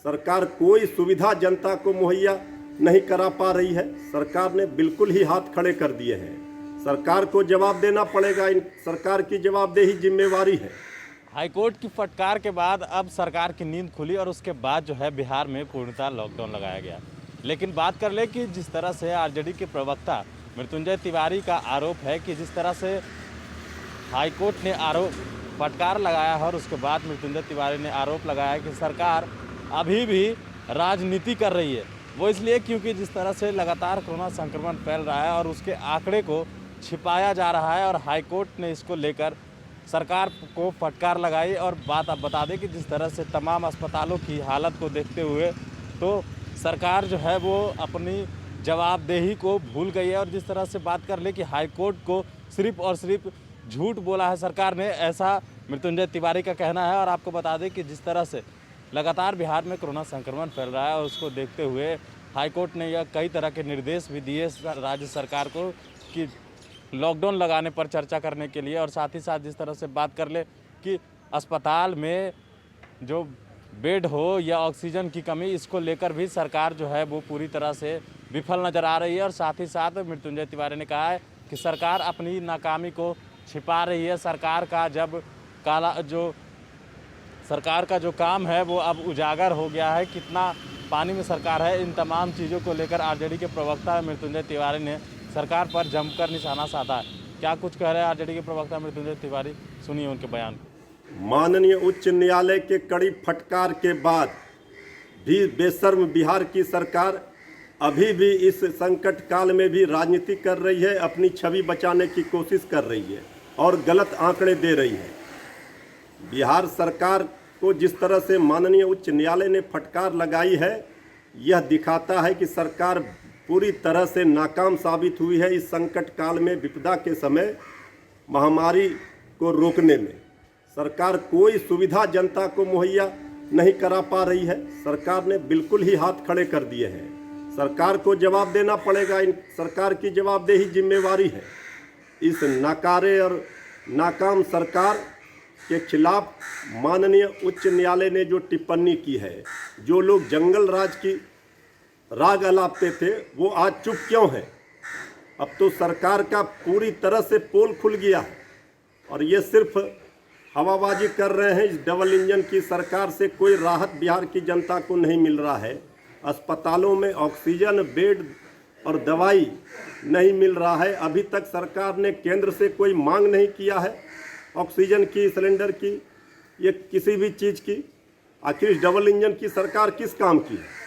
सरकार कोई सुविधा जनता को मुहैया नहीं करा पा रही है। सरकार ने बिल्कुल ही हाथ खड़े कर दिए हैं। सरकार को जवाब देना पड़ेगा, इन सरकार की जवाबदेही जिम्मेवारी है। हाईकोर्ट की फटकार के बाद अब सरकार की नींद खुली और उसके बाद जो है बिहार में पूर्णतः लॉकडाउन लगाया गया। लेकिन बात कर ले कि जिस तरह से आरजेडी के प्रवक्ता मृत्युंजय तिवारी का आरोप है कि जिस तरह से हाईकोर्ट ने फटकार लगाया है और उसके बाद मृत्युंजय तिवारी ने आरोप लगाया कि सरकार अभी भी राजनीति कर रही है। वो इसलिए क्योंकि जिस तरह से लगातार कोरोना संक्रमण फैल रहा है और उसके आंकड़े को छिपाया जा रहा है और हाईकोर्ट ने इसको लेकर सरकार को फटकार लगाई। और बात अब बता दें कि जिस तरह से तमाम अस्पतालों की हालत को देखते हुए तो सरकार जो है वो अपनी जवाबदेही को भूल गई है। और जिस तरह से बात कर ले कि हाईकोर्ट को सिर्फ और सिर्फ झूठ बोला है सरकार ने, ऐसा मृत्युंजय तिवारी का कहना है। और आपको बता दें कि जिस तरह से लगातार बिहार में कोरोना संक्रमण फैल रहा है और उसको देखते हुए हाईकोर्ट ने यह कई तरह के निर्देश भी दिए राज्य सरकार को कि लॉकडाउन लगाने पर चर्चा करने के लिए। और साथ ही साथ जिस तरह से बात कर ले कि अस्पताल में जो बेड हो या ऑक्सीजन की कमी, इसको लेकर भी सरकार जो है वो पूरी तरह से विफल नज़र आ रही है। और साथ ही साथ मृत्युंजय तिवारी ने कहा है कि सरकार अपनी नाकामी को छिपा रही है। सरकार का जो काम है वो अब उजागर हो गया है, कितना पानी में सरकार है। इन तमाम चीज़ों को लेकर आरजेडी के प्रवक्ता मृत्युंजय तिवारी ने सरकार पर जमकर निशाना साधा है। क्या कुछ कह रहे हैं आरजेडी के प्रवक्ता मृत्युंजय तिवारी, सुनिए उनके बयान। माननीय उच्च न्यायालय के कड़ी फटकार के बाद भी बेशर्म बिहार की सरकार अभी भी इस संकट काल में भी राजनीति कर रही है, अपनी छवि बचाने की कोशिश कर रही है और गलत आंकड़े दे रही है। बिहार सरकार को जिस तरह से माननीय उच्च न्यायालय ने फटकार लगाई है, यह दिखाता है कि सरकार पूरी तरह से नाकाम साबित हुई है इस संकट काल में, विपदा के समय महामारी को रोकने में। सरकार कोई सुविधा जनता को मुहैया नहीं करा पा रही है। सरकार ने बिल्कुल ही हाथ खड़े कर दिए हैं। सरकार को जवाब देना पड़ेगा, इन सरकार की जवाबदेही जिम्मेवारी है। इस नाकारे और नाकाम सरकार के खिलाफ माननीय उच्च न्यायालय ने जो टिप्पणी की है, जो लोग जंगल राज की राग अलापते थे वो आज चुप क्यों है? अब तो सरकार का पूरी तरह से पोल खुल गया है और ये सिर्फ हवाबाजी कर रहे हैं। इस डबल इंजन की सरकार से कोई राहत बिहार की जनता को नहीं मिल रहा है। अस्पतालों में ऑक्सीजन, बेड और दवाई नहीं मिल रहा है। अभी तक सरकार ने केंद्र से कोई मांग नहीं किया है ऑक्सीजन की, सिलेंडर की, ये किसी भी चीज़ की। आखिर इस डबल इंजन की सरकार किस काम की है?